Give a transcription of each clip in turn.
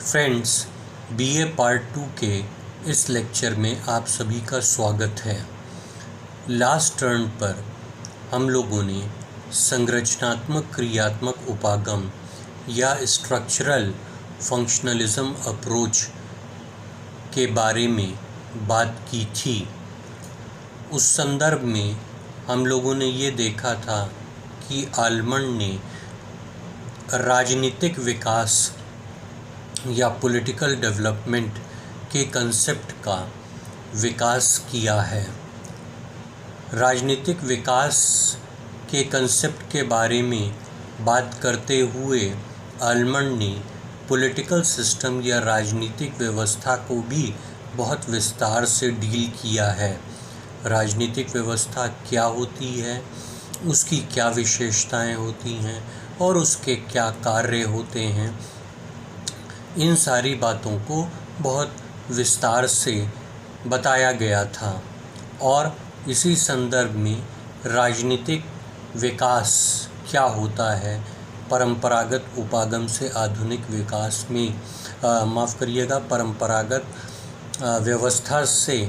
Friends, BA part 2 के इस lecture में आप सभी का स्वागत है। लास्ट टर्न पर हम लोगों ने संरचनात्मक क्रियात्मक उपागम या स्ट्रक्चरल फंक्शनलिज्म अप्रोच के बारे में बात की थी। उस संदर्भ में हम लोगों ने ये देखा था कि आलमंड ने राजनीतिक विकास या पॉलिटिकल डेवलपमेंट के कंसेप्ट का विकास किया है। राजनीतिक विकास के कंसेप्ट के बारे में बात करते हुए आलमंड ने पॉलिटिकल सिस्टम या राजनीतिक व्यवस्था को भी बहुत विस्तार से डील किया है। राजनीतिक व्यवस्था क्या होती है, उसकी क्या विशेषताएं होती हैं और उसके क्या कार्य होते हैं, इन सारी बातों को बहुत विस्तार से बताया गया था। और इसी संदर्भ में राजनीतिक विकास क्या होता है, परंपरागत उपागम से आधुनिक विकास में परंपरागत व्यवस्था से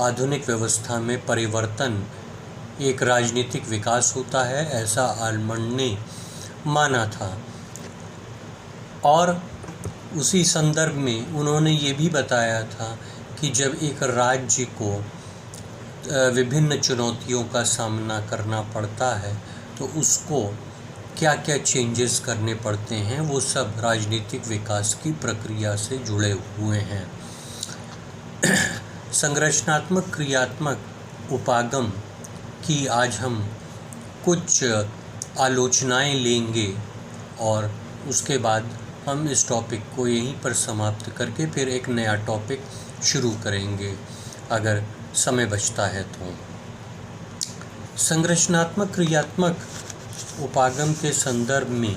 आधुनिक व्यवस्था में परिवर्तन एक राजनीतिक विकास होता है, ऐसा आलमंड ने माना था। और उसी संदर्भ में उन्होंने ये भी बताया था कि जब एक राज्य को विभिन्न चुनौतियों का सामना करना पड़ता है तो उसको क्या क्या चेंजेस करने पड़ते हैं, वो सब राजनीतिक विकास की प्रक्रिया से जुड़े हुए हैं। संरचनात्मक क्रियात्मक उपागम की आज हम कुछ आलोचनाएं लेंगे और उसके बाद हम इस टॉपिक को यहीं पर समाप्त करके फिर एक नया टॉपिक शुरू करेंगे अगर समय बचता है तो। संरचनात्मक क्रियात्मक उपागम के संदर्भ में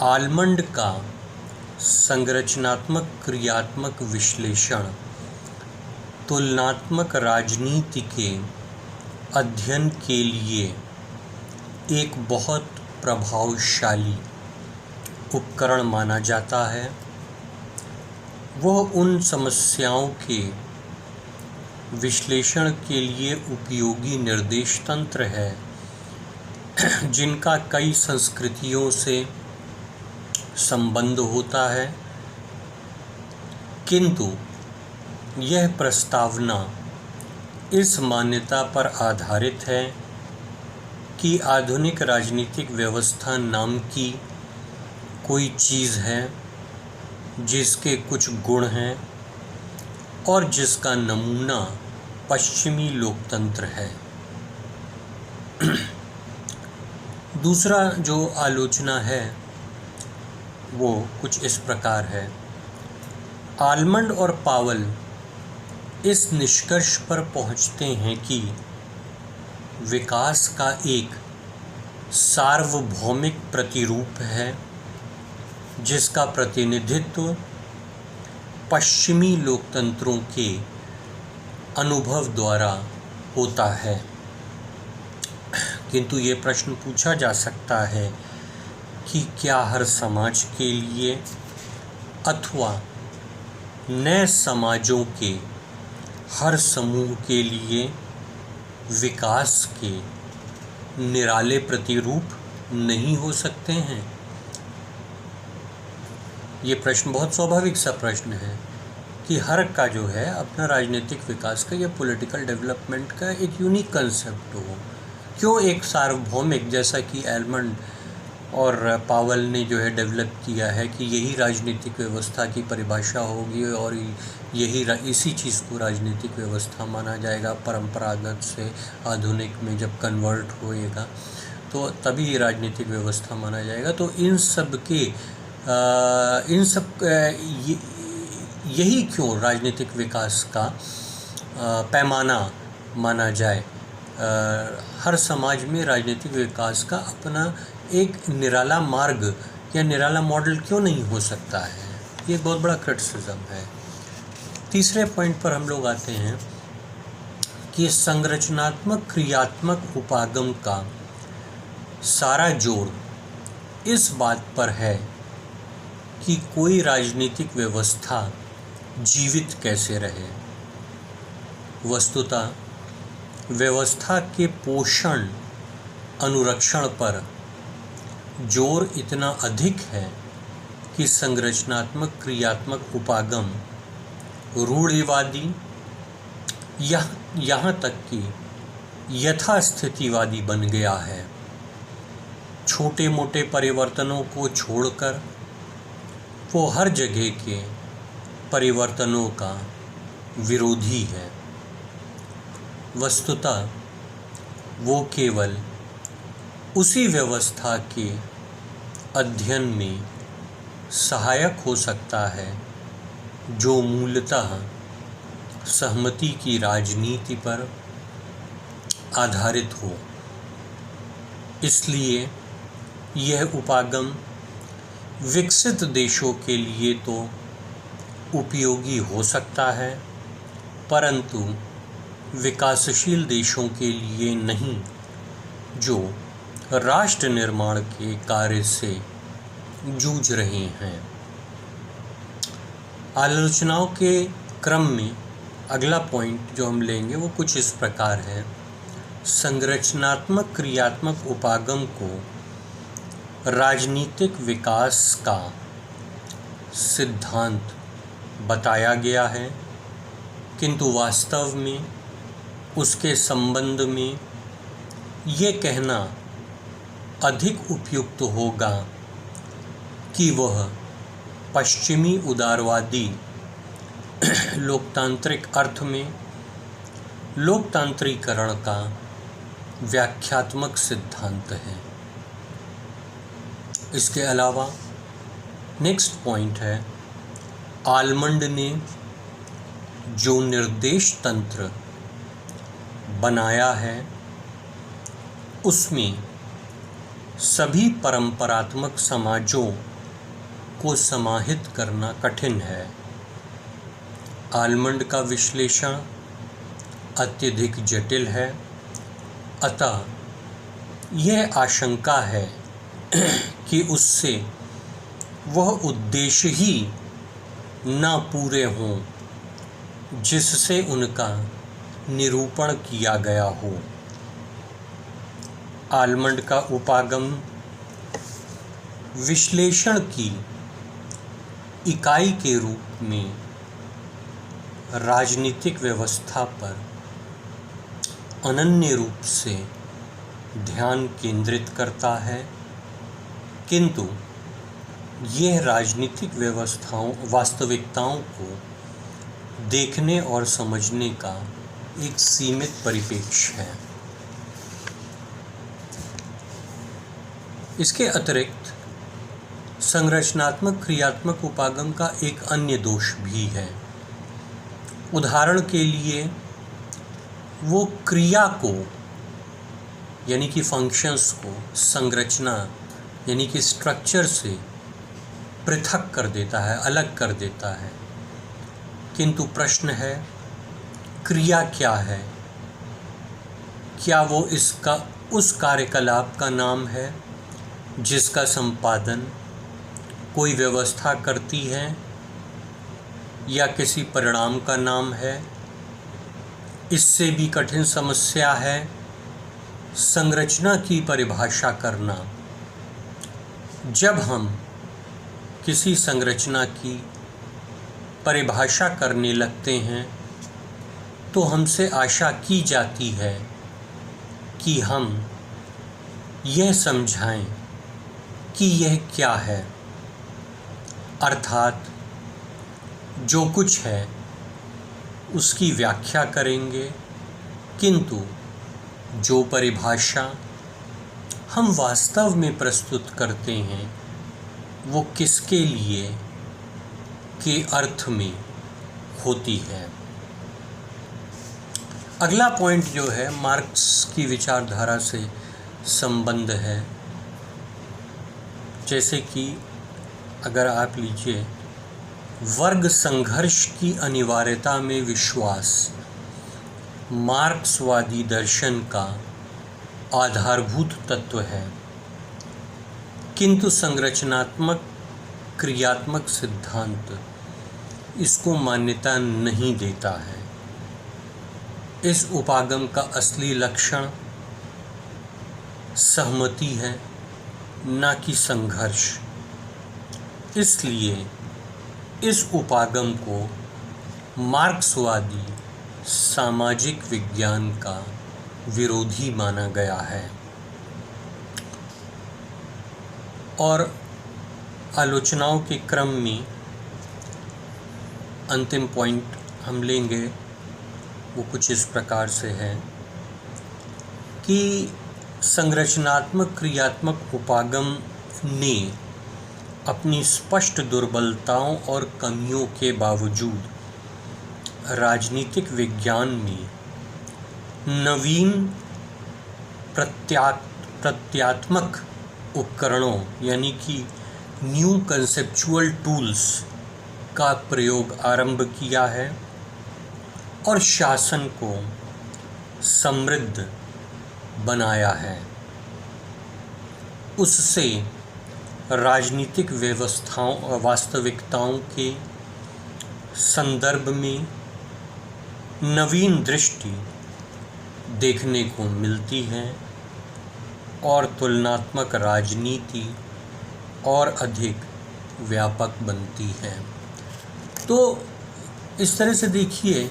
आलमंड का संरचनात्मक क्रियात्मक विश्लेषण तुलनात्मक राजनीति के अध्ययन के लिए एक बहुत प्रभावशाली उपकरण माना जाता है। वह उन समस्याओं के विश्लेषण के लिए उपयोगी निर्देश तंत्र है जिनका कई संस्कृतियों से संबंध होता है, किंतु यह प्रस्तावना इस मान्यता पर आधारित है कि आधुनिक राजनीतिक व्यवस्था नाम की कोई चीज़ है जिसके कुछ गुण हैं और जिसका नमूना पश्चिमी लोकतंत्र है। दूसरा जो आलोचना है वो कुछ इस प्रकार है। आलमंड और पावल इस निष्कर्ष पर पहुंचते हैं कि विकास का एक सार्वभौमिक प्रतिरूप है जिसका प्रतिनिधित्व पश्चिमी लोकतंत्रों के अनुभव द्वारा होता है। किंतु ये प्रश्न पूछा जा सकता है कि क्या हर समाज के लिए अथवा नए समाजों के हर समूह के लिए विकास के निराले प्रतिरूप नहीं हो सकते हैं। ये प्रश्न बहुत स्वाभाविक सा प्रश्न है कि हर का जो है अपना राजनीतिक विकास का या पॉलिटिकल डेवलपमेंट का एक यूनिक कंसेप्ट हो। क्यों एक सार्वभौमिक, जैसा कि आलमंड और पावल ने जो है डेवलप किया है कि यही राजनीतिक व्यवस्था की परिभाषा होगी और इसी चीज़ को राजनीतिक व्यवस्था माना जाएगा। परंपरागत से आधुनिक में जब कन्वर्ट होएगा तो तभी राजनीतिक व्यवस्था माना जाएगा। तो यही क्यों राजनीतिक विकास का पैमाना माना जाए। हर समाज में राजनीतिक विकास का अपना एक निराला मार्ग या निराला मॉडल क्यों नहीं हो सकता है। ये बहुत बड़ा क्रिटिसिज्म है। तीसरे पॉइंट पर हम लोग आते हैं कि संरचनात्मक क्रियात्मक उपागम का सारा जोर इस बात पर है कि कोई राजनीतिक व्यवस्था जीवित कैसे रहे। वस्तुतः व्यवस्था के पोषण अनुरक्षण पर जोर इतना अधिक है कि संरचनात्मक क्रियात्मक उपागम रूढ़िवादी यहाँ तक कि यथास्थितिवादी बन गया है। छोटे मोटे परिवर्तनों को छोड़कर वो हर जगह के परिवर्तनों का विरोधी है। वस्तुतः वो केवल उसी व्यवस्था के अध्ययन में सहायक हो सकता है जो मूलतः सहमति की राजनीति पर आधारित हो। इसलिए यह उपागम विकसित देशों के लिए तो उपयोगी हो सकता है, परंतु विकासशील देशों के लिए नहीं, जो राष्ट्र निर्माण के कार्य से जूझ रहे हैं। आलोचनाओं के क्रम में अगला पॉइंट जो हम लेंगे वो कुछ इस प्रकार है। संरचनात्मक क्रियात्मक उपागम को राजनीतिक विकास का सिद्धांत बताया गया है, किंतु वास्तव में उसके संबंध में ये कहना अधिक उपयुक्त होगा कि वह पश्चिमी उदारवादी लोकतांत्रिक अर्थ में लोकतांत्रीकरण का व्याख्यात्मक सिद्धांत है। इसके अलावा नेक्स्ट पॉइंट है, आलमंड ने जो निर्देश तंत्र बनाया है उसमें सभी परंपरात्मक समाजों को समाहित करना कठिन है। आलमंड का विश्लेषण अत्यधिक जटिल है, अतः यह आशंका है कि उससे वह उद्देश्य ही न पूरे हों जिससे उनका निरूपण किया गया हो। आलमंड का उपागम विश्लेषण की इकाई के रूप में राजनीतिक व्यवस्था पर अनन्य रूप से ध्यान केंद्रित करता है, किंतु यह राजनीतिक वास्तविकताओं को देखने और समझने का एक सीमित परिप्रेक्ष्य है। इसके अतिरिक्त संरचनात्मक क्रियात्मक उपागम का एक अन्य दोष भी है। उदाहरण के लिए वो क्रिया को यानी कि फंक्शंस को संरचना यानी कि स्ट्रक्चर से पृथक कर देता है, अलग कर देता है, किंतु प्रश्न है क्रिया क्या है? क्या वो इसका उस कार्यकलाप का नाम है जिसका संपादन कोई व्यवस्था करती है, या किसी परिणाम का नाम है? इससे भी कठिन समस्या है संरचना की परिभाषा करना। जब हम किसी संरचना की परिभाषा करने लगते हैं तो हमसे आशा की जाती है कि हम यह समझाएं कि यह क्या है, अर्थात जो कुछ है उसकी व्याख्या करेंगे, किंतु जो परिभाषा हम वास्तव में प्रस्तुत करते हैं वो किसके लिए के अर्थ में होती है। अगला पॉइंट जो है मार्क्स की विचारधारा से संबंध है। जैसे कि अगर आप लीजिए, वर्ग संघर्ष की अनिवार्यता में विश्वास मार्क्सवादी दर्शन का आधारभूत तत्व है, किंतु संरचनात्मक क्रियात्मक सिद्धांत इसको मान्यता नहीं देता है। इस उपागम का असली लक्षण सहमति है, न कि संघर्ष। इसलिए इस उपागम को मार्क्सवादी सामाजिक विज्ञान का विरोधी माना गया है। और आलोचनाओं के क्रम में अंतिम पॉइंट हम लेंगे, वो कुछ इस प्रकार से है कि संरचनात्मक क्रियात्मक उपागम ने अपनी स्पष्ट दुर्बलताओं और कमियों के बावजूद राजनीतिक विज्ञान में नवीन प्रत्यात्मक उपकरणों यानी कि न्यू कंसेप्चुअल टूल्स का प्रयोग आरंभ किया है और शासन को समृद्ध बनाया है। उससे राजनीतिक व्यवस्थाओं वास्तविकताओं के संदर्भ में नवीन दृष्टि देखने को मिलती है और तुलनात्मक राजनीति और अधिक व्यापक बनती है। तो इस तरह से देखिए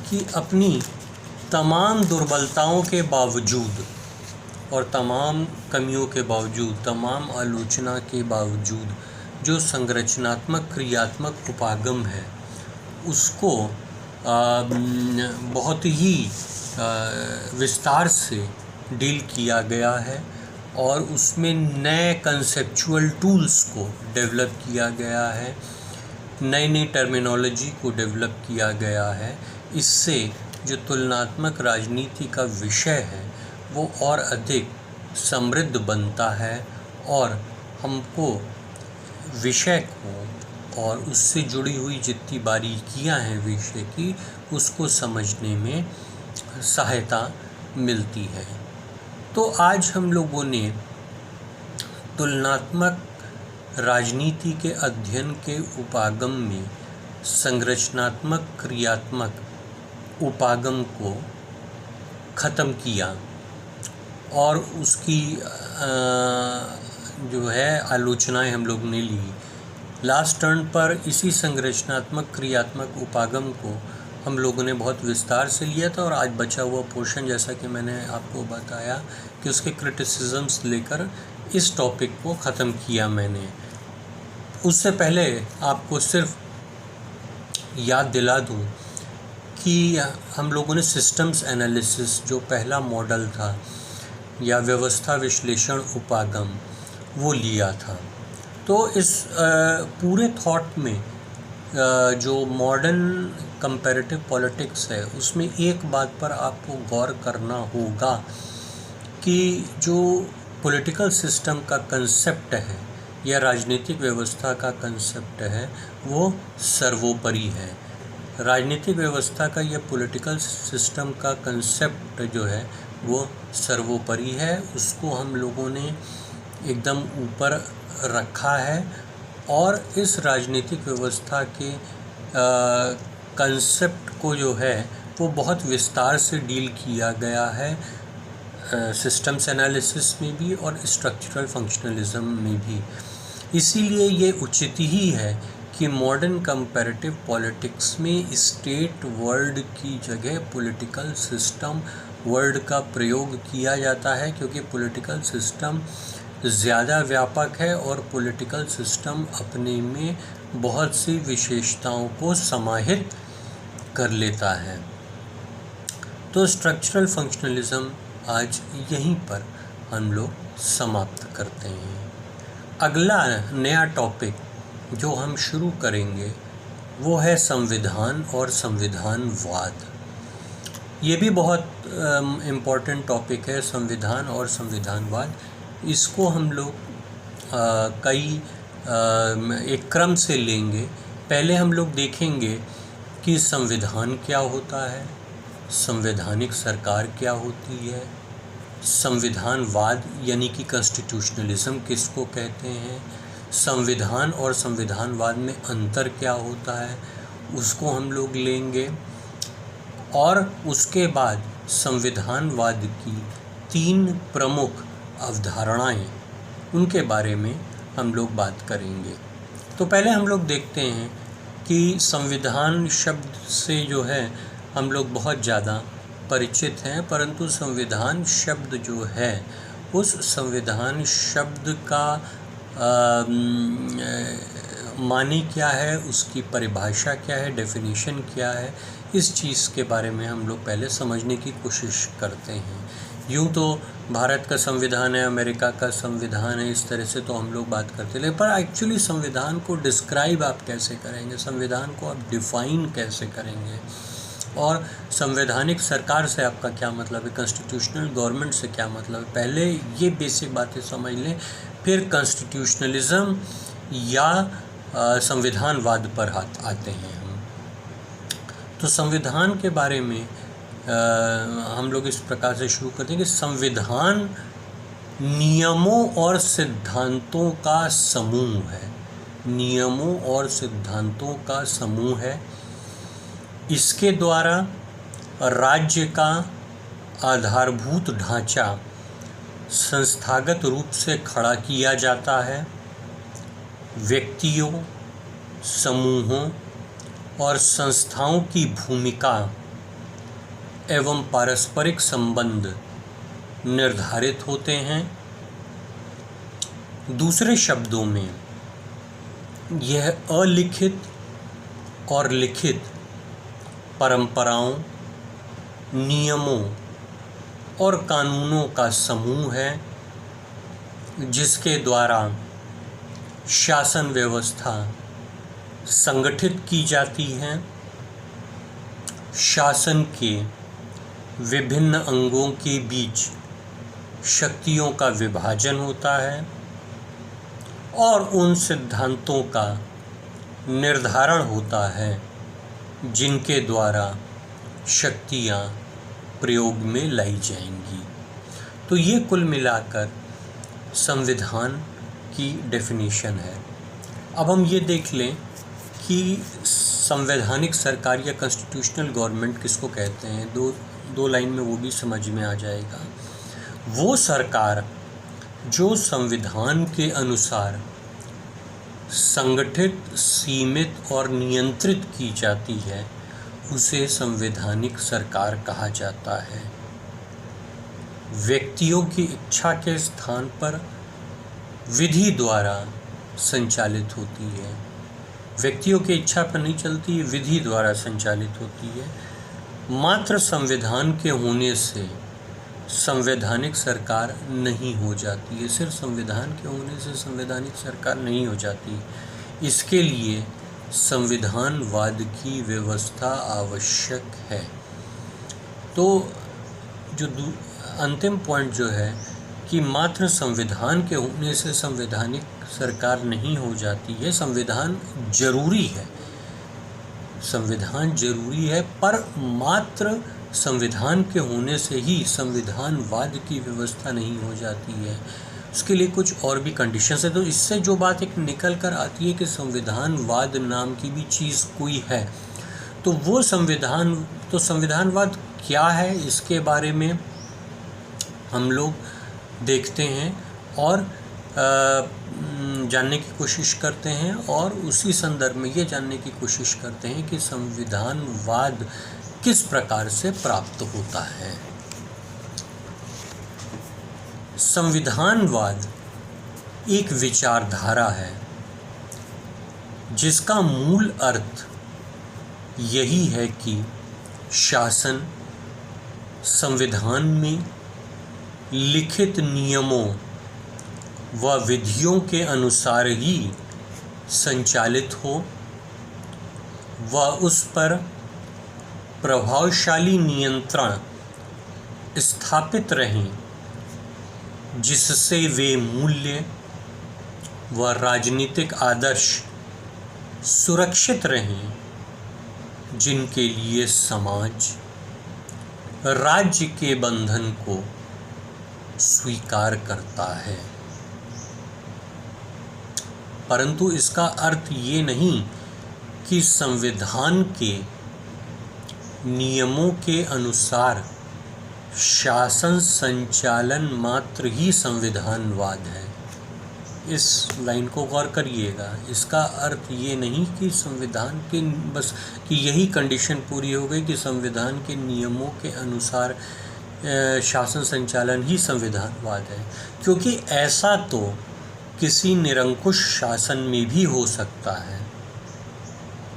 कि अपनी तमाम दुर्बलताओं के बावजूद और तमाम कमियों के बावजूद, तमाम आलोचना के बावजूद जो संरचनात्मक क्रियात्मक उपागम है उसको बहुत ही विस्तार से डील किया गया है और उसमें नए कंसेप्चुअल टूल्स को डेवलप किया गया है, नई नई टर्मिनोलॉजी को डेवलप किया गया है। इससे जो तुलनात्मक राजनीति का विषय है वो और अधिक समृद्ध बनता है और हमको विषय को और उससे जुड़ी हुई जितनी बारीकियां हैं विषय की उसको समझने में सहायता मिलती है। तो आज हम लोगों ने तुलनात्मक राजनीति के अध्ययन के उपागम में संरचनात्मक क्रियात्मक उपागम को ख़त्म किया और उसकी जो है आलोचनाएं हम लोग ने ली। लास्ट टर्न पर इसी संरचनात्मक क्रियात्मक उपागम को हम लोगों ने बहुत विस्तार से लिया था और आज बचा हुआ पोर्शन, जैसा कि मैंने आपको बताया कि उसके क्रिटिसिज्म्स लेकर इस टॉपिक को ख़त्म किया मैंने। उससे पहले आपको सिर्फ याद दिला दूं कि हम लोगों ने सिस्टम्स एनालिसिस जो पहला मॉडल था या व्यवस्था विश्लेषण उपागम वो लिया था। तो इस पूरे थॉट में जो मॉडर्न कंपैरेटिव पॉलिटिक्स है उसमें एक बात पर आपको गौर करना होगा कि जो पॉलिटिकल सिस्टम का कंसेप्ट है या राजनीतिक व्यवस्था का कंसेप्ट है वो सर्वोपरि है। राजनीतिक व्यवस्था का या पॉलिटिकल सिस्टम का कंसेप्ट जो है वो सर्वोपरि है, उसको हम लोगों ने एकदम ऊपर रखा है और इस राजनीतिक व्यवस्था के कंसेप्ट को जो है वो बहुत विस्तार से डील किया गया है सिस्टम्स एनालिसिस में भी और स्ट्रक्चरल फंक्शनलिज्म में भी। इसीलिए ये उचित ही है कि मॉडर्न कंपैरेटिव पॉलिटिक्स में स्टेट वर्ड की जगह पॉलिटिकल सिस्टम वर्ड का प्रयोग किया जाता है, क्योंकि पॉलिटिकल सिस्टम ज़्यादा व्यापक है और पॉलिटिकल सिस्टम अपने में बहुत सी विशेषताओं को समाहित कर लेता है। तो स्ट्रक्चरल फंक्शनलिज्म आज यहीं पर हम लोग समाप्त करते हैं। अगला नया टॉपिक जो हम शुरू करेंगे वो है संविधान और संविधानवाद। ये भी बहुत इम्पोर्टेंट टॉपिक है, संविधान और संविधानवाद। इसको हम लोग एक क्रम से लेंगे। पहले हम लोग देखेंगे कि संविधान क्या होता है, संवैधानिक सरकार क्या होती है, संविधानवाद यानी कि कॉन्स्टिट्यूशनलिज्म किसको कहते हैं, संविधान और संविधानवाद में अंतर क्या होता है उसको हम लोग लेंगे, और उसके बाद संविधानवाद की 3 प्रमुख अवधारणाएं, उनके बारे में हम लोग बात करेंगे। तो पहले हम लोग देखते हैं कि संविधान शब्द से जो है हम लोग बहुत ज़्यादा परिचित हैं, परंतु संविधान शब्द जो है उस संविधान शब्द का मानी क्या है, उसकी परिभाषा क्या है, डेफिनेशन क्या है, इस चीज़ के बारे में हम लोग पहले समझने की कोशिश करते हैं। यूँ तो भारत का संविधान है, अमेरिका का संविधान है, इस तरह से तो हम लोग बात करते हैं, पर एक्चुअली संविधान को डिस्क्राइब आप कैसे करेंगे, संविधान को आप डिफ़ाइन कैसे करेंगे, और संवैधानिक सरकार से आपका क्या मतलब है, कॉन्स्टिट्यूशनल गवर्नमेंट से क्या मतलब है। पहले ये बेसिक बातें समझ लें, फिर कॉन्स्टिट्यूशनलिज्म या संविधानवाद पर आते हैं हम। तो संविधान के बारे में हम लोग इस प्रकार से शुरू करते हैं कि संविधान नियमों और सिद्धांतों का समूह है, नियमों और सिद्धांतों का समूह है। इसके द्वारा राज्य का आधारभूत ढांचा संस्थागत रूप से खड़ा किया जाता है। व्यक्तियों, समूहों और संस्थाओं की भूमिका एवं पारस्परिक संबंध निर्धारित होते हैं। दूसरे शब्दों में यह अलिखित और लिखित परंपराओं, नियमों और कानूनों का समूह है, जिसके द्वारा शासन व्यवस्था संगठित की जाती है। शासन के विभिन्न अंगों के बीच शक्तियों का विभाजन होता है और उन सिद्धांतों का निर्धारण होता है जिनके द्वारा शक्तियाँ प्रयोग में लाई जाएंगी। तो ये कुल मिलाकर संविधान की डेफिनेशन है। अब हम ये देख लें कि संवैधानिक सरकार या कॉन्स्टिट्यूशनल गवर्नमेंट किसको कहते हैं। दो लाइन में वो भी समझ में आ जाएगा। वो सरकार जो संविधान के अनुसार संगठित, सीमित और नियंत्रित की जाती है, उसे संवैधानिक सरकार कहा जाता है। व्यक्तियों की इच्छा के स्थान पर विधि द्वारा संचालित होती है। व्यक्तियों की इच्छा पर नहीं चलती, ये विधि द्वारा संचालित होती है। मात्र संविधान के होने से संवैधानिक सरकार नहीं हो जाती है। सिर्फ संविधान के होने से संवैधानिक सरकार नहीं हो जाती। इसके लिए संविधानवाद की व्यवस्था आवश्यक है। तो जो अंतिम पॉइंट जो है कि मात्र संविधान के होने से संवैधानिक सरकार नहीं हो जाती है। संविधान जरूरी है, संविधान जरूरी है, पर मात्र संविधान के होने से ही संविधानवाद की व्यवस्था नहीं हो जाती है। उसके लिए कुछ और भी कंडीशंस है। तो इससे जो बात एक निकल कर आती है कि संविधानवाद नाम की भी चीज़ कोई है, तो वो संविधानवाद क्या है, इसके बारे में हम लोग देखते हैं और जानने की कोशिश करते हैं, और उसी संदर्भ में ये जानने की कोशिश करते हैं कि संविधानवाद किस प्रकार से प्राप्त होता है। संविधानवाद एक विचारधारा है जिसका मूल अर्थ यही है कि शासन संविधान में लिखित नियमों व विधियों के अनुसार ही संचालित हो व उस पर प्रभावशाली नियंत्रण स्थापित रहें, जिससे वे मूल्य व राजनीतिक आदर्श सुरक्षित रहें जिनके लिए समाज राज्य के बंधन को स्वीकार करता है। परंतु इसका अर्थ ये नहीं कि संविधान के नियमों के अनुसार शासन संचालन मात्र ही संविधानवाद है। इस लाइन को गौर करिएगा। इसका अर्थ ये नहीं कि संविधान के बस कि यही कंडीशन पूरी हो गई कि संविधान के नियमों के अनुसार शासन संचालन ही संविधानवाद है, क्योंकि ऐसा तो किसी निरंकुश शासन में भी हो सकता है,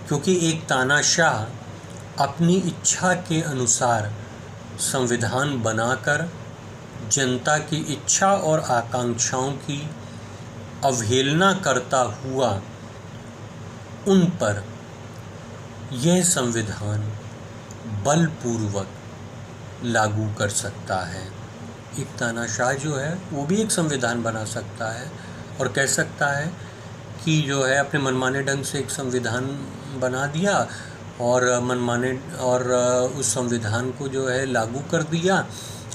क्योंकि एक तानाशाह अपनी इच्छा के अनुसार संविधान बनाकर जनता की इच्छा और आकांक्षाओं की अवहेलना करता हुआ उन पर यह संविधान बलपूर्वक लागू कर सकता है। एक तानाशाह जो है वो भी एक संविधान बना सकता है और कह सकता है कि जो है अपने मनमाने ढंग से एक संविधान बना दिया और मनमाने और उस संविधान को जो है लागू कर दिया,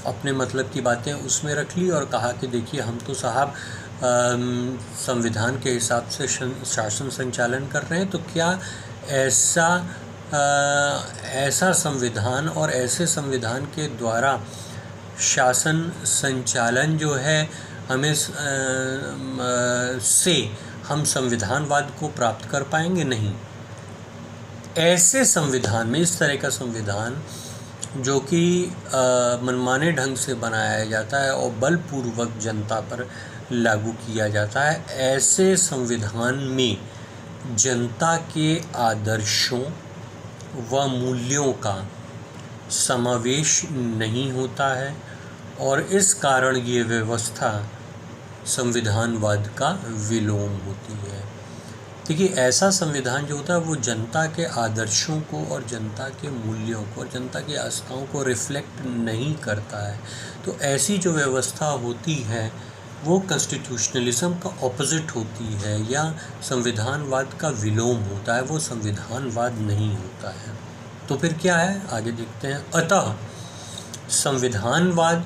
अपने मतलब की बातें उसमें रख ली और कहा कि देखिए हम तो साहब संविधान के हिसाब से शासन संचालन कर रहे हैं। तो क्या ऐसा संविधान और ऐसे संविधान के द्वारा शासन संचालन जो है हमें से हम संविधानवाद को प्राप्त कर पाएंगे? नहीं। ऐसे संविधान में, इस तरह का संविधान जो कि मनमाने ढंग से बनाया जाता है और बलपूर्वक जनता पर लागू किया जाता है, ऐसे संविधान में जनता के आदर्शों व मूल्यों का समावेश नहीं होता है और इस कारण ये व्यवस्था संविधानवाद का विलोम होती है। देखिए, ऐसा संविधान जो होता है वो जनता के आदर्शों को और जनता के मूल्यों को और जनता की आस्थाओं को रिफ्लेक्ट नहीं करता है। तो ऐसी जो व्यवस्था होती है वो कॉन्स्टिट्यूशनलिज्म का ऑपोजिट होती है या संविधानवाद का विलोम होता है, वो संविधानवाद नहीं होता है। तो फिर क्या है, आगे देखते हैं। अतः संविधानवाद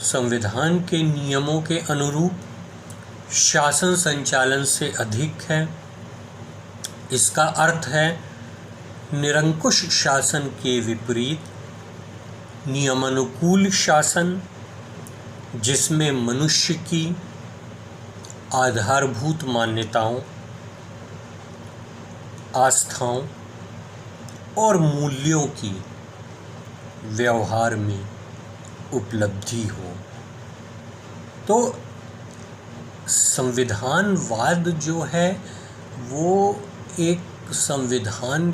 संविधान के नियमों के अनुरूप शासन संचालन से अधिक है। इसका अर्थ है निरंकुश शासन के विपरीत नियमानुकूल शासन, जिसमें मनुष्य की आधारभूत मान्यताओं, आस्थाओं और मूल्यों की व्यवहार में उपलब्धि हो। तो संविधानवाद जो है वो एक संविधान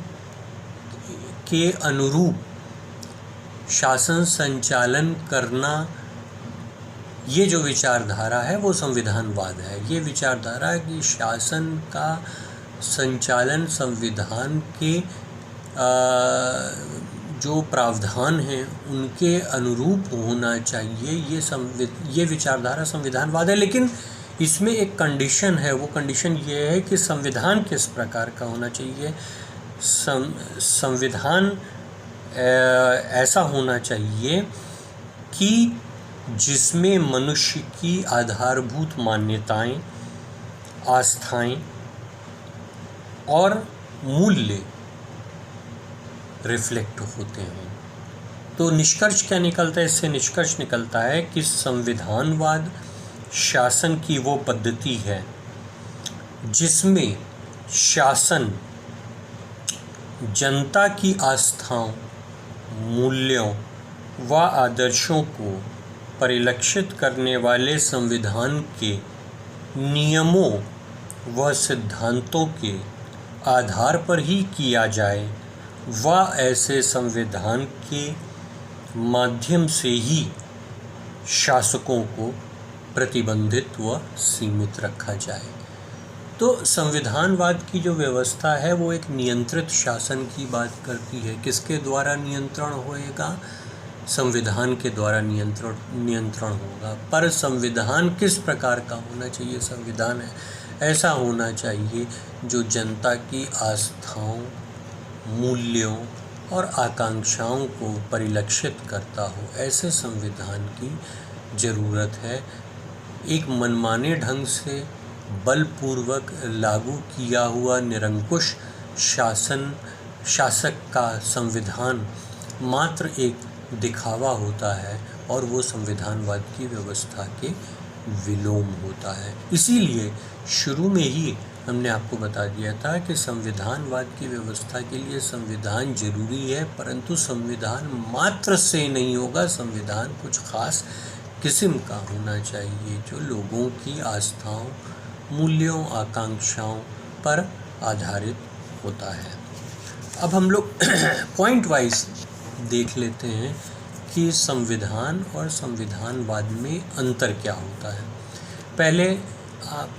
के अनुरूप शासन संचालन करना, ये जो विचारधारा है वो संविधानवाद है। ये विचारधारा कि शासन का संचालन संविधान के जो प्रावधान हैं उनके अनुरूप होना चाहिए, ये विचारधारा संविधानवाद है। लेकिन इसमें एक कंडीशन है, वो कंडीशन ये है कि संविधान किस प्रकार का होना चाहिए। संविधान ऐसा होना चाहिए कि जिसमें मनुष्य की आधारभूत मान्यताएं, आस्थाएं और मूल्य रिफ्लेक्ट होते हैं। तो निष्कर्ष क्या निकलता है? इससे निष्कर्ष निकलता है कि संविधानवाद शासन की वो पद्धति है जिसमें शासन जनता की आस्थाओं, मूल्यों व आदर्शों को परिलक्षित करने वाले संविधान के नियमों व सिद्धांतों के आधार पर ही किया जाए व ऐसे संविधान के माध्यम से ही शासकों को प्रतिबंधित व सीमित रखा जाए। तो संविधानवाद की जो व्यवस्था है वो एक नियंत्रित शासन की बात करती है। किसके द्वारा नियंत्रण होएगा? संविधान के द्वारा नियंत्रण होगा। पर संविधान किस प्रकार का होना चाहिए? संविधान ऐसा होना चाहिए जो जनता की आस्थाओं, मूल्यों और आकांक्षाओं को परिलक्षित करता हो। ऐसे संविधान की ज़रूरत है। एक मनमाने ढंग से बलपूर्वक लागू किया हुआ निरंकुश शासक का संविधान मात्र एक दिखावा होता है और वो संविधानवाद की व्यवस्था के विलोम होता है। इसीलिए शुरू में ही हमने आपको बता दिया था कि संविधानवाद की व्यवस्था के लिए संविधान जरूरी है, परंतु संविधान मात्र से नहीं होगा। संविधान कुछ खास किस्म का होना चाहिए जो लोगों की आस्थाओं, मूल्यों, आकांक्षाओं पर आधारित होता है। अब हम लोग पॉइंट वाइज देख लेते हैं कि संविधान और संविधानवाद में अंतर क्या होता है। पहले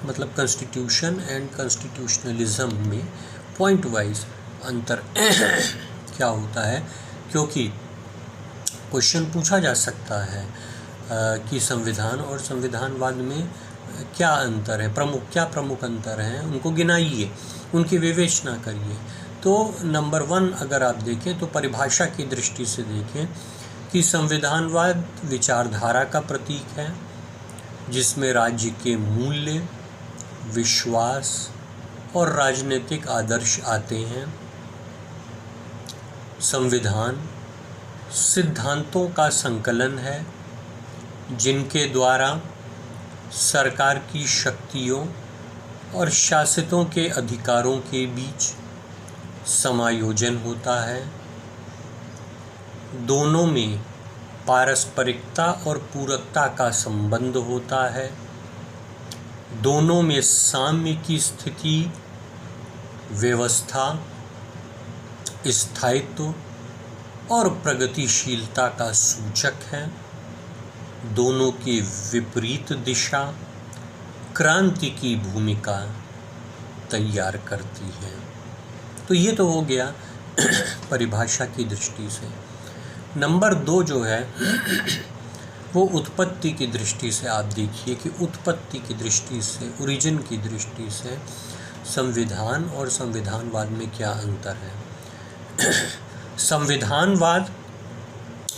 मतलब कॉन्स्टिट्यूशन एंड कॉन्स्टिट्यूशनलिज्म में पॉइंट वाइज अंतर क्या होता है, क्योंकि क्वेश्चन पूछा जा सकता है कि संविधान और संविधानवाद में क्या अंतर है, क्या प्रमुख अंतर हैं, उनको गिनाइए, उनकी विवेचना करिए। तो नंबर 1 अगर आप देखें तो परिभाषा की दृष्टि से देखें कि संविधानवाद विचारधारा का प्रतीक है जिसमें राज्य के मूल्य, विश्वास और राजनीतिक आदर्श आते हैं। संविधान सिद्धांतों का संकलन है जिनके द्वारा सरकार की शक्तियों और शासितों के अधिकारों के बीच समायोजन होता है। दोनों में पारस्परिकता और पूरकता का संबंध होता है। दोनों में साम्य की स्थिति, व्यवस्था, स्थायित्व और प्रगतिशीलता का सूचक है। दोनों की विपरीत दिशा क्रांति की भूमिका तैयार करती है। तो ये तो हो गया परिभाषा की दृष्टि से। नंबर 2 जो है वो उत्पत्ति की दृष्टि से आप देखिए कि उत्पत्ति की दृष्टि से, ओरिजिन की दृष्टि से संविधान और संविधानवाद में क्या अंतर है। संविधानवाद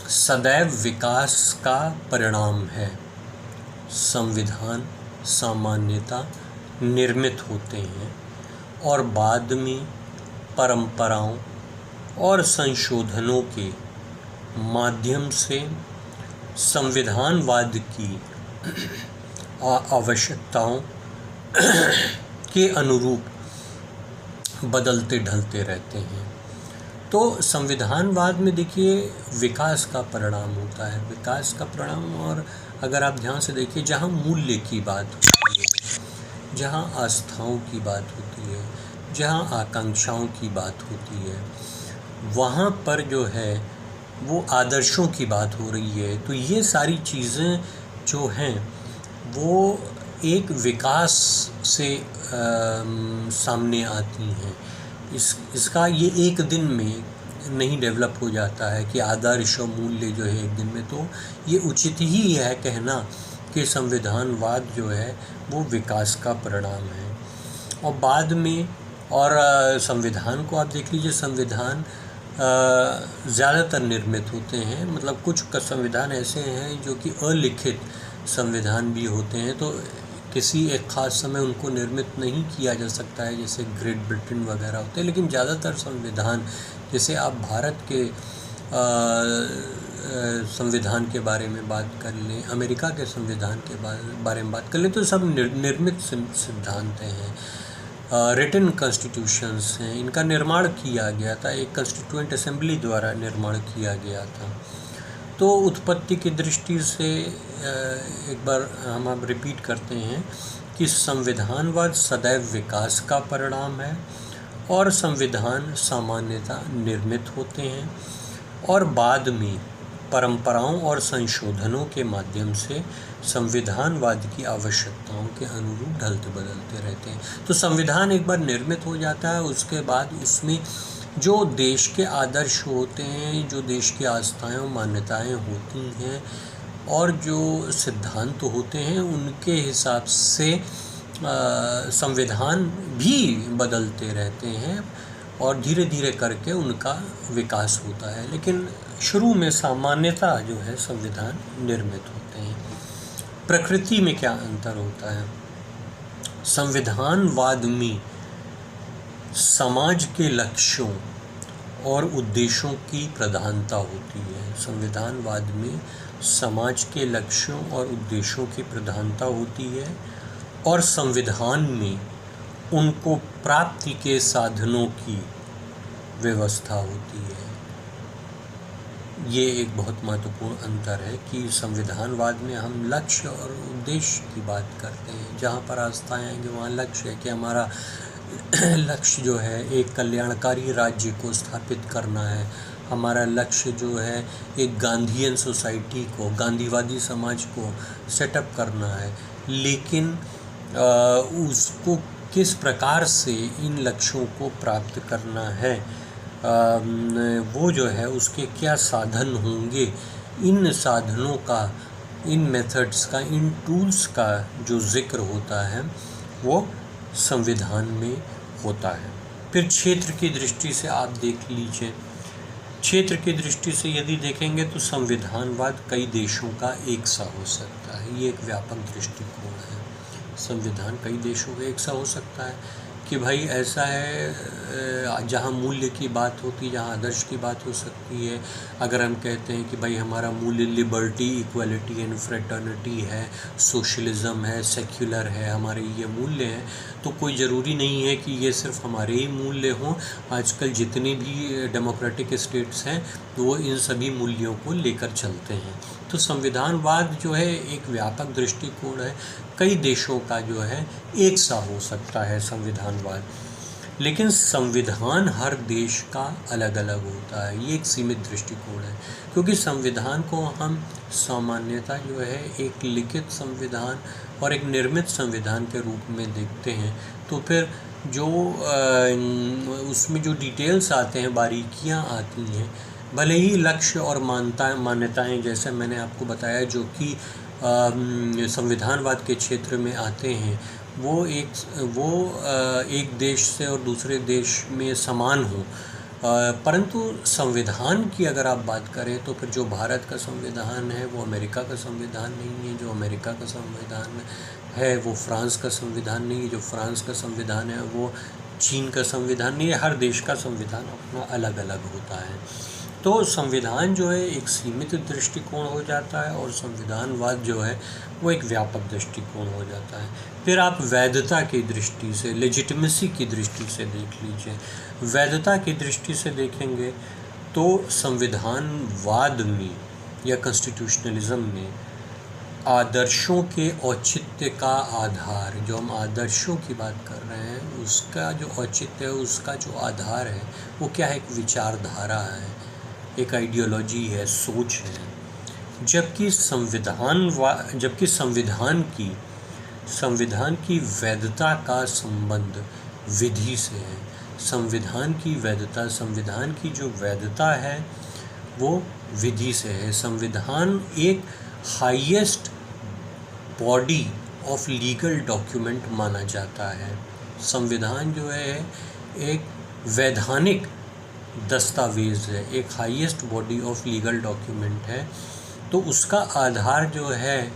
सदैव विकास का परिणाम है। संविधान सामान्यतः निर्मित होते हैं और बाद में परंपराओं और संशोधनों के माध्यम से संविधानवाद की आवश्यकताओं के अनुरूप बदलते ढलते रहते हैं। तो संविधानवाद में देखिए विकास का परिणाम होता है, विकास का परिणाम। और अगर आप ध्यान से देखिए जहाँ मूल्य की बात होती है, जहाँ आस्थाओं की बात होती है, जहाँ आकांक्षाओं की बात होती है, वहाँ पर जो है वो आदर्शों की बात हो रही है। तो ये सारी चीज़ें जो हैं वो एक विकास से सामने आती हैं। इसका ये एक दिन में नहीं डेवलप हो जाता है कि आदर्श और मूल्य जो है एक दिन में। तो ये उचित ही है कहना कि संविधानवाद जो है वो विकास का परिणाम है। और बाद में और संविधान को आप देख लीजिए, संविधान ज़्यादातर निर्मित होते हैं। मतलब कुछ संविधान ऐसे हैं जो कि अलिखित संविधान भी होते हैं, तो किसी एक ख़ास समय उनको निर्मित नहीं किया जा सकता है, जैसे ग्रेट ब्रिटेन वगैरह होते हैं। लेकिन ज़्यादातर संविधान, जैसे आप भारत के संविधान के बारे में बात कर लें, अमेरिका के संविधान के बारे में बात कर लें, तो सब निर्मित सिद्धांत हैं, रिटन कॉन्स्टिट्यूशंस हैं। इनका निर्माण किया गया था, एक कॉन्स्टिट्यूएंट असेंबली द्वारा निर्माण किया गया था। तो उत्पत्ति की दृष्टि से एक बार हम अब रिपीट करते हैं कि संविधानवाद सदैव विकास का परिणाम है और संविधान सामान्यतः निर्मित होते हैं और बाद में परंपराओं और संशोधनों के माध्यम से संविधानवाद की आवश्यकताओं के अनुरूप ढलते बदलते रहते हैं। तो संविधान एक बार निर्मित हो जाता है, उसके बाद उसमें जो देश के आदर्श होते हैं, जो देश की आस्थाएं और मान्यताएं होती हैं और जो सिद्धांत होते हैं, उनके हिसाब से संविधान भी बदलते रहते हैं और धीरे धीरे करके उनका विकास होता है। लेकिन शुरू में सामान्यतः जो है संविधान निर्मित होते हैं। प्रकृति में क्या अंतर होता है? संविधानवाद में समाज के लक्ष्यों और उद्देश्यों की प्रधानता होती है। संविधानवाद में समाज के लक्ष्यों और उद्देश्यों की प्रधानता होती है और संविधान में उनको प्राप्ति के साधनों की व्यवस्था होती है। ये एक बहुत महत्वपूर्ण अंतर है कि संविधानवाद में हम लक्ष्य और उद्देश्य की बात करते हैं। जहाँ पर आस्थाएँ आएंगे वहाँ लक्ष्य है कि हमारा लक्ष्य जो है एक कल्याणकारी राज्य को स्थापित करना है। हमारा लक्ष्य जो है एक गांधीयन सोसाइटी को, गांधीवादी समाज को सेटअप करना है। लेकिन उसको किस प्रकार से इन लक्ष्यों को प्राप्त करना है, वो जो है उसके क्या साधन होंगे, इन साधनों का, इन मेथड्स का, इन टूल्स का जो जिक्र होता है वो संविधान में होता है। फिर क्षेत्र की दृष्टि से आप देख लीजिए। क्षेत्र की दृष्टि से यदि देखेंगे तो संविधानवाद कई देशों का एक सा हो सकता है। ये एक व्यापक दृष्टिकोण है। संविधान कई देशों का एक सा हो सकता है कि भाई ऐसा है जहाँ मूल्य की बात होती है, जहाँ आदर्श की बात हो सकती है। अगर हम कहते हैं कि भाई हमारा मूल्य लिबर्टी, इक्वलिटी एंड फ्रेटर्निटी है, सोशलिज़म है, सेक्युलर है, हमारे ये मूल्य हैं, तो कोई ज़रूरी नहीं है कि ये सिर्फ हमारे ही मूल्य हों। आजकल जितने भी डेमोक्रेटिक स्टेट्स हैं वो इन सभी मूल्यों को लेकर चलते हैं। तो संविधानवाद जो है एक व्यापक दृष्टिकोण है। कई देशों का जो है एक सा हो सकता है संविधानवाद, लेकिन संविधान हर देश का अलग अलग होता है। ये एक सीमित दृष्टिकोण है, क्योंकि संविधान को हम सामान्यतः जो है एक लिखित संविधान और एक निर्मित संविधान के रूप में देखते हैं। तो फिर जो उसमें जो डिटेल्स आते हैं, बारीकियां आती हैं, भले ही लक्ष्य और मान्यताएं जैसे मैंने आपको बताया जो कि संविधानवाद के क्षेत्र में आते हैं, वो एक देश से और दूसरे देश में समान हो, परंतु संविधान की अगर आप बात करें तो फिर जो भारत का संविधान है वो अमेरिका का संविधान नहीं है, जो अमेरिका का संविधान है वो फ्रांस का संविधान नहीं है, जो फ्रांस का संविधान है वो चीन का संविधान नहीं है। हर देश का संविधान अपना अलग अलग होता है। तो संविधान जो है एक सीमित दृष्टिकोण हो जाता है और संविधानवाद जो है वो एक व्यापक दृष्टिकोण हो जाता है। फिर आप वैधता की दृष्टि से, लेजिटिमेसी की दृष्टि से देख लीजिए। वैधता की दृष्टि से देखेंगे तो संविधानवाद में या कॉन्स्टिट्यूशनलिज्म में आदर्शों के औचित्य का आधार, जो हम आदर्शों की बात कर रहे हैं, उसका जो औचित्य है, उसका जो आधार है वो क्या है? एक विचारधारा है, एक आइडियोलॉजी है, सोच है। जबकि संविधान की वैधता का संबंध विधि से है। संविधान की वैधता, संविधान की जो वैधता है वो विधि से है। संविधान एक highest body of legal document माना जाता है। संविधान जो है एक वैधानिक दस्तावेज़ है, एक highest body of legal document है। तो उसका आधार जो है,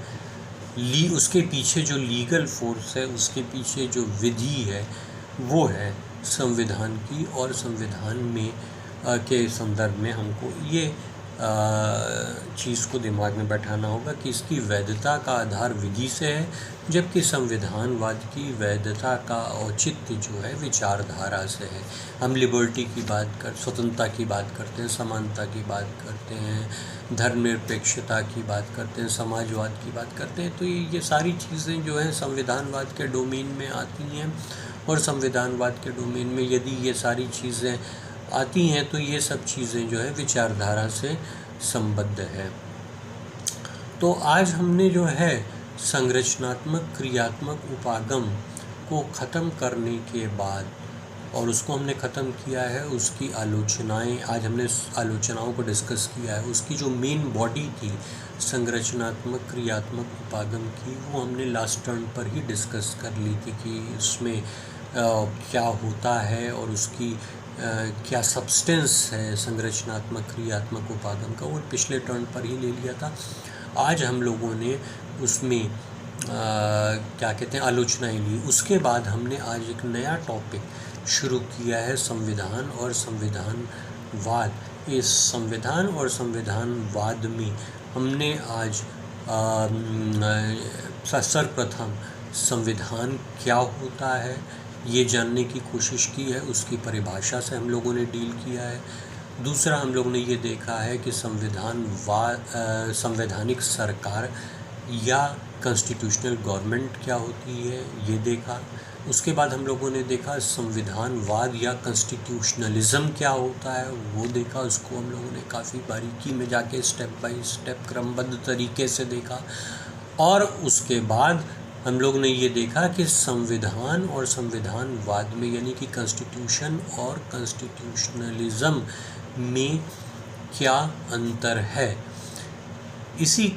उसके पीछे जो लीगल फोर्स है, उसके पीछे जो विधि है वो है संविधान की। और संविधान में के संदर्भ में हमको ये चीज़ को दिमाग में बैठाना होगा कि इसकी वैधता का आधार विधि से है, जबकि संविधानवाद की वैधता का औचित्य जो है विचारधारा से है। हम लिबर्टी की स्वतंत्रता की बात करते हैं, समानता की बात करते हैं, धर्मनिरपेक्षता की बात करते हैं, समाजवाद की बात करते हैं। तो ये सारी चीज़ें जो हैं संविधानवाद के डोमेन में आती हैं। और संविधानवाद के डोमेन में यदि ये सारी चीज़ें आती हैं तो ये सब चीज़ें जो है विचारधारा से संबद्ध है। तो आज हमने जो है संरचनात्मक क्रियात्मक उपागम को ख़त्म करने के बाद, और उसको हमने ख़त्म किया है, उसकी आलोचनाएं, आज हमने आलोचनाओं को डिस्कस किया है। उसकी जो मेन बॉडी थी संरचनात्मक क्रियात्मक उपागम की, वो हमने लास्ट टर्न पर ही डिस्कस कर ली थी कि उसमें क्या होता है और उसकी क्या सब्सटेंस है संरचनात्मक क्रियात्मक उपागम का, वो पिछले टर्न पर ही ले लिया था। आज हम लोगों ने उसमें क्या कहते हैं आलोचनाएं ली। उसके बाद हमने आज एक नया टॉपिक शुरू किया है, संविधान और संविधानवाद। इस संविधान और संविधानवाद में हमने आज सर्वप्रथम संविधान क्या होता है ये जानने की कोशिश की है, उसकी परिभाषा से हम लोगों ने डील किया है। दूसरा हम लोगों ने ये देखा है कि संवैधानिक सरकार या कॉन्स्टिट्यूशनल गवर्नमेंट क्या होती है, ये देखा। उसके बाद हम लोगों ने देखा संविधानवाद या कॉन्स्टिट्यूशनलिज्म क्या होता है, वो देखा। उसको हम लोगों ने काफ़ी बारीकी में जाके स्टेप बाय स्टेप क्रमबद्ध तरीके से देखा। और उसके बाद हम लोग ने ये देखा कि संविधान और संविधानवाद में यानी कि कॉन्स्टिट्यूशन और कॉन्स्टिट्यूशनलिज्म में क्या अंतर है। इसी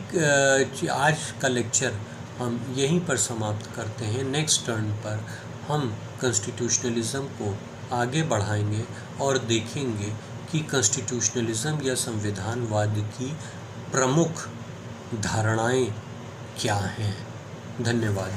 आज का लेक्चर हम यहीं पर समाप्त करते हैं। नेक्स्ट टर्न पर हम कॉन्स्टिट्यूशनलिज्म को आगे बढ़ाएंगे और देखेंगे कि कॉन्स्टिट्यूशनलिज्म या संविधानवाद की प्रमुख धारणाएं क्या हैं। धन्यवाद।